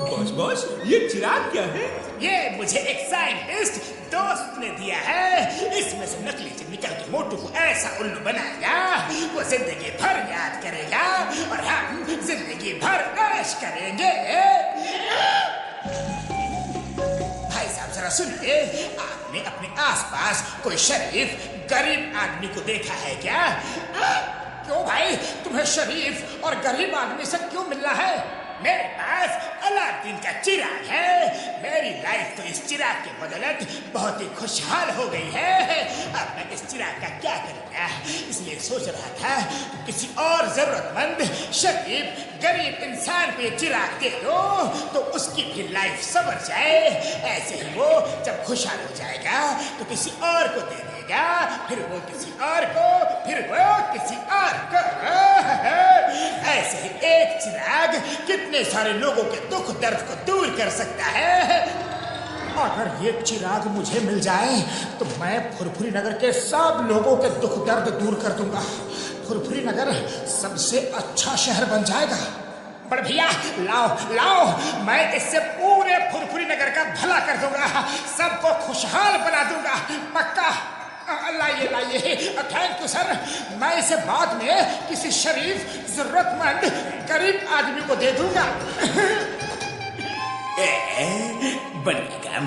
Boss boss, ये चिराग क्या है? ये मुझे एक साइंटिस्ट दोस्त ने दिया है। इसमें से नकली चिन्ह निकल के मोटू को ऐसा उल्लू बनाएगा, वो जिंदगी भर याद करेगा और हम जिंदगी भर ऐश करेंगे। भाई साहब जरा सुनिए, आपने अपने आसपास कोई शरीफ गरीब आदमी को देखा है क्या? क्यों भाई, तुम्हें शरीफ और गरीब आदमी से क्यों मिलना है? मेरे पास अलादीन का चिराग है। मेरी लाइफ तो इस चिराग के बदौलत बहुत ही खुशहाल हो गई है। अब मैं इस चिराग का क्या करूँगा, इसलिए सोच रहा था किसी और जरूरतमंद शरीफ गरीब इंसान को ये चिराग दे दो तो उसकी भी लाइफ संवर जाए। ऐसे ही वो जब खुशहाल हो जाएगा तो किसी और को दे देगा, फिर वो किसी और को, फिर वो किसी और को। ऐसे ही एक चिराग कितने सारे लोगों के दुख दर्द को दूर कर सकता है। अगर ये चिराग मुझे मिल जाए तो मैं फुरफुरी नगर के सब लोगों के दुख दर्द दूर कर दूंगा। फुरफुरी नगर सबसे अच्छा शहर बन जाएगा। पर भैया लाओ लाओ, मैं इससे पूरे फुरफुरी नगर का भला कर दूंगा, सबको खुशहाल बना दूंगा, पक्का। लाइए लाइए। Thank you sir. मैं इसे बाद में किसी शरीफ जरूरतमंद गरीब आदमी को दे दूंगा। बढ़िया काम।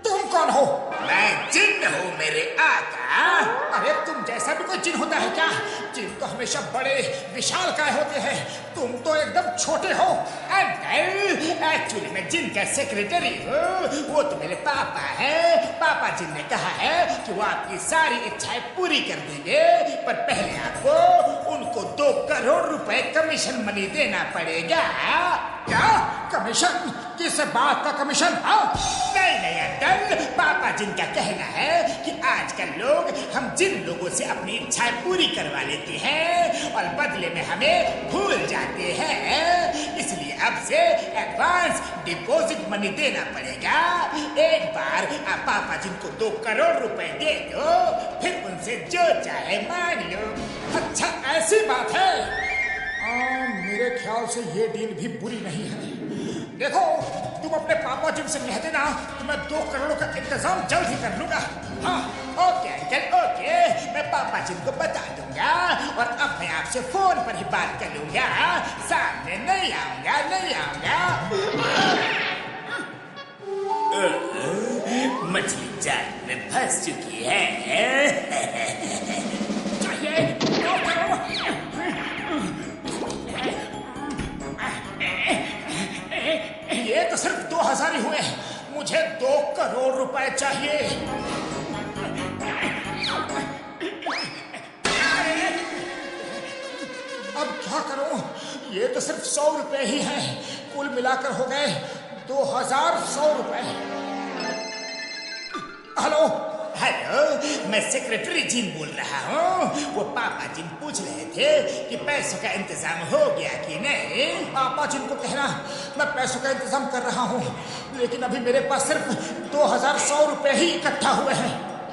तुम कौन हो? मैं जिन्न हूँ मेरे आका। अरे तुम जैसा भी कोई जिन होता है क्या? जिन तो हमेशा बड़े विशालकाय होते हैं, तुम तो एकदम छोटे हो। एक्चुअली मैं जिन का सेक्रेटरी हूँ। वो तो मेरे पापा है। पापा जिन ने कहा है कि वो आपकी सारी इच्छाएं पूरी कर देंगे, पर पहले आपको उनको 2 करोड़ रुपए कमीशन मनी देना पड़ेगा। क्या कमीशन? किस बात का कमीशन? नहीं नहीं अंकल, पापा जिन का कहना है कि आजकल लोग हम जिन लोगों से अपनी इच्छाएं पूरी करवा लेते हैं और बदले में हमें भूल जाते हैं, इसलिए अब से एडवांस डिपॉजिट मनी देना पड़ेगा। एक बार आप पापा जिन को 2 करोड़ रुपए दे दो, फिर उनसे जो चाहे मांग लो। अच्छा ऐसी बात है। मेरे ख्याल से ये डील भी बुरी नहीं है। देखो तुम अपने पापा जिन से कह देना कि मैं 2 करोड़ का इंतजाम जल्द ही कर लूंगा। हाँ ओके अंकल ओके, मैं पापा जिन को बता दूंगा और अब मैं आपसे फोन पर ही बात कर लूंगा, सामने नहीं आऊंगा नहीं आऊंगा। मछली जाल में फंस चुकी है। चाहिए 2 करोड़। ये तो सिर्फ 2000 ही हुए, मुझे 2 करोड़ रुपए चाहिए। अब क्या करूं? ये तो सिर्फ 100 रुपए ही हैं, कुल मिलाकर हो गए 2100 रुपए। हेलो हेलो, मैं सेक्रेटरी जिन बोल रहा हूँ। वो पापा जिन पूछ रहे थे कि पैसों का इंतजाम हो गया कि नहीं। पापा जिन को कहना मैं पैसों का इंतजाम कर रहा हूँ, लेकिन अभी मेरे पास सिर्फ 2100 रुपए ही इकट्ठा हुए हैं।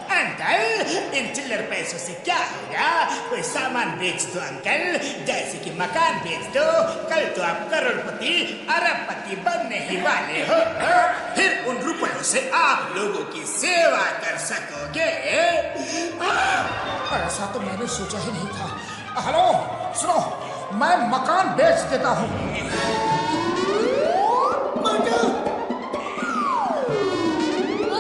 अंकल इन चिल्लर पैसों से क्या होगा? कोई सामान बेच दो अंकल, जैसे कि मकान बेच दो। कल तो आप करोड़पति अरबपति बनने ही वाले हो, फिर उन रुपयों से आप लोगों की सेवा कर सकोगे। ऐसा तो मैंने सोचा ही नहीं था। हेलो सुनो, मैं मकान बेच देता हूँ।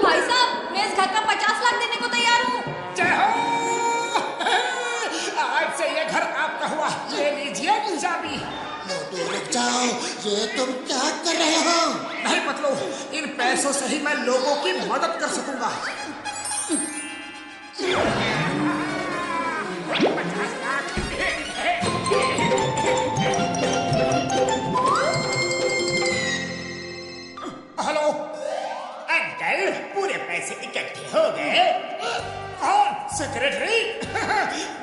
भाई साहब, मैं इस घर का 50 लाख देने को तैयार हूँ। जय हो। आज से ये घर आपका हुआ, ये लीजिए चाबी। मोटू रुक जाओ, ये तुम क्या कर रहे हो? नहीं मतलब, इन पैसों से ही मैं लोगों की मदद कर सकूंगा। 50 लाख। हेलो अंकल, पूरे पैसे इकट्ठे हो गए। कौन? सेक्रेटरी।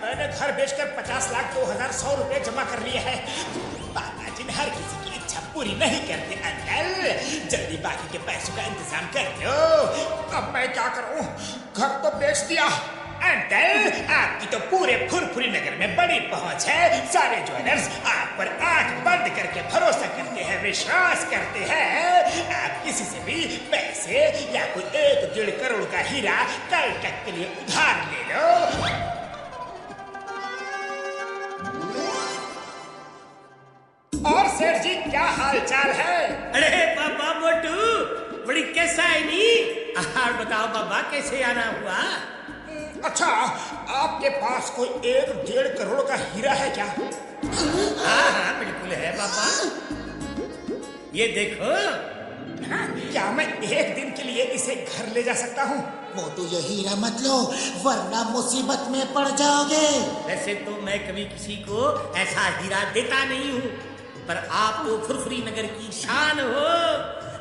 मैंने घर बेचकर 50 लाख 2100 रुपए जमा कर लिए हैं। पापा जिन हर किसी की इच्छा पूरी नहीं करते अंकल। जल्दी बाकी के पैसों का इंतजाम कर दो। अब मैं क्या करूं? घर तो बेच दिया। अंकल, आपकी तो पूरे फुरफुरी नगर में बड़ी पहुंच है। सारे ज्वेलर्स आप पर आंख बंद करके भरोसा करते हैं, विश्वास करते हैं। आप किसी से भी पैसे या कोई 1-1.5 करोड़ का हीरा कल तक के लिए उधार ले लो। और सेठ जी, क्या हाल चाल है? अरे बाबा मोटू, बड़ी कैसा है नी? बताओ बाबा, कैसे आना हुआ? अच्छा, आपके पास कोई 1-1.5 करोड़ का हीरा है क्या? हाँ बिल्कुल है बाबा, ये देखो। क्या मैं एक दिन के लिए इसे घर ले जा सकता हूँ? मोटू, ये हीरा मत लो वरना मुसीबत में पड़ जाओगे। वैसे तो मैं कभी किसी को ऐसा हीरा देता नहीं हूँ, पर आप तो फुरफुरी नगर की शान हो।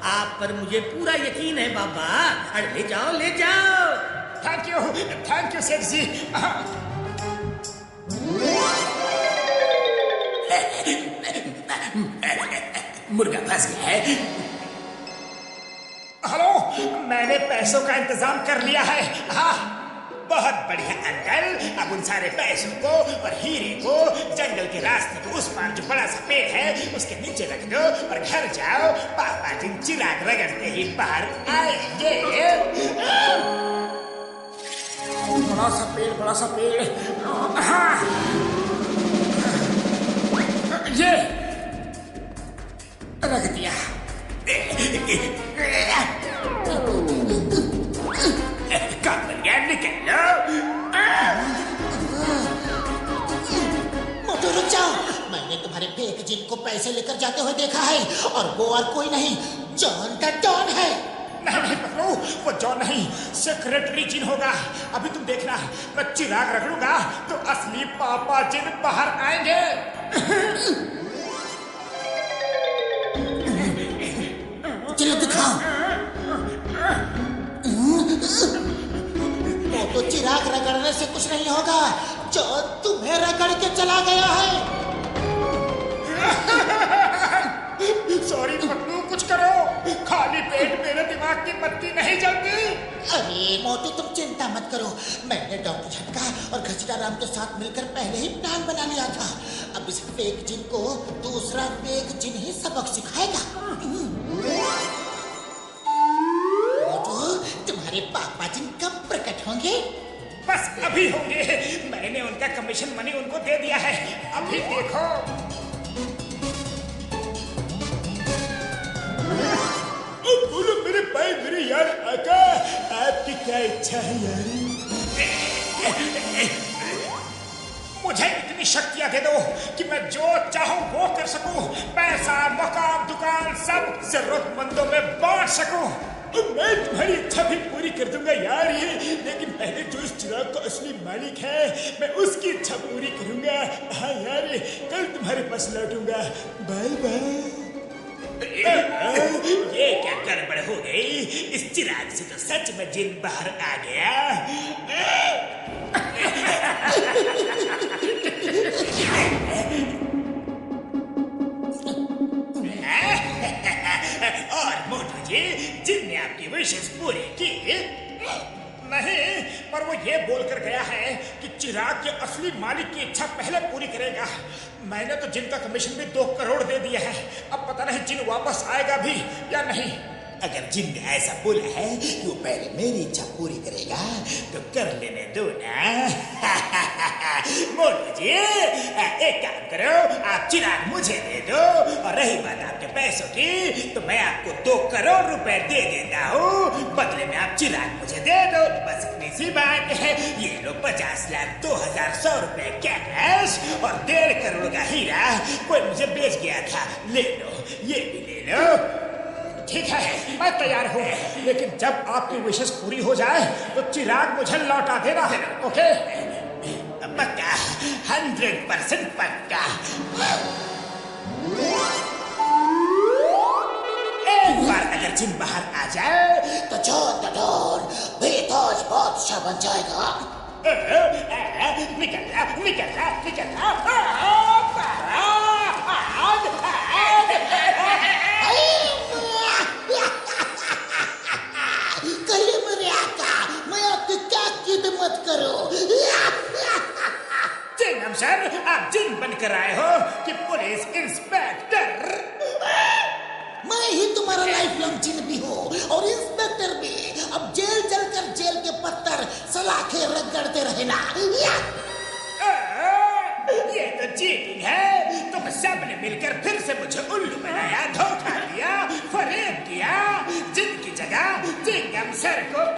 आप पर मुझे पूरा यकीन है बाबा। अरे ले जाओ ले जाओ। थैंक यू सेठ जी। मुर्गा फंस गया है। हेलो, मैंने पैसों का इंतजाम कर लिया है। हाँ, बहुत बढ़िया अंकल। अब उन सारे पैसों को और हीरे को जंगल के रास्ते के उस पार जो बड़ा सा पेड़ है उसके नीचे रख दो और घर जाओ। पापा जिन चिराग रगड़ते ही बाहर आएंगे। बड़ा सा पेड़। हाँ, ये रख दिया। काम बन गया, निकल लो। मोटू, रुक जाओ। मैंने तुम्हारे फेक जिन को पैसे लेकर जाते हुए देखा है, और वो और कोई नहीं, जॉन का डॉन है। नहीं पकड़ो, वो जॉन नहीं, सेक्रेटरी जिन होगा। अभी तुम देखना, मैं चिराग रख लूंगा तो असली पापा जिन बाहर आएंगे। चलो दिखाओ। मोटू, चिराग रगड़ने से कुछ नहीं होगा। जॉन तुम्हें रगड़ के चला गया है। सॉरी पटलू, कुछ करो। खाली पेट मेरे दिमाग की बत्ती नहीं जलती। अरे मोटू, तुम चिंता मत करो। मैंने डॉक्टर झटका और घसीटा राम के साथ मिलकर पहले ही प्लान बना लिया था। अब इस फेक जिन को दूसरा फेक जिन ही सबक सिखाएगा। मोटू, तुम्हारे पापा जिन कब प्रकट होंगे? बस अभी होंगे। मैंने उनका कमीशन मनी उनको दे दिया है, अभी देखो। बोलो मेरे भाई, मेरे यार आका, आपकी क्या इच्छा है यार? मुझे इतनी शक्तियां दे दो कि मैं जो चाहूं वो कर सकूं। पैसा, मकान, दुकान सब जरूरतमंदों में बांट सकूं। मैं तुम्हारी इच्छा भी पूरी कर दूंगा यार ये। लेकिन पहले जो इस चिराग का असली मालिक है, मैं उसकी इच्छा पूरी करूंगा। हाँ यार, कल तुम्हारे पास लौटूंगा। Bye bye. ये क्या गड़बड़ हो गई? इस चिराग से तो सच में जिन बाहर आ गया। और मोटू जी, जिनने आपकी विशेष पूरी की नहीं, पर वो ये बोलकर गया है कि चिराग के असली मालिक की इच्छा पहले पूरी करेगा। मैंने तो जिन का कमीशन भी 2 करोड़ दे दिया है। अब पता नहीं जिन वापस आएगा भी या नहीं। अगर जिन ने ऐसा बोला है कि वो पहले मेरी इच्छा पूरी करेगा तो कर लेने दो ना। मोटू जी, एक काम करो, आप चिराग मुझे दे दो, और रही बात आपके पैसों की, तो मैं आपको 2 करोड़ रुपए दे देता हूँ। बदले में आप चिराग मुझे दे दो। बस इतनी सी बात है। ये लो 50,02,100 रुपए कैश और 1.5 करोड़ का हीरा कोई मुझे बेच गया था। ले लो, ये भी ले लो। ठीक है, मैं तैयार हूँ, लेकिन जब आपकी विशेष पूरी हो जाए तो चिराग मुझे लौटा देना। ओके? पक्का, 100% पक्का। एक बार अगर जिन बाहर आ जाए तो जॉन द डॉन बेताज बादशाह बन जाएगा। निकल रहा। लड़ते रहेला। या! ये तो चीटिंग है। तुम सबने मिलकर फिर से मुझे उल्लू बनाया, धोखा दिया, फरेब किया। जिनकी जगह चिंगम सर को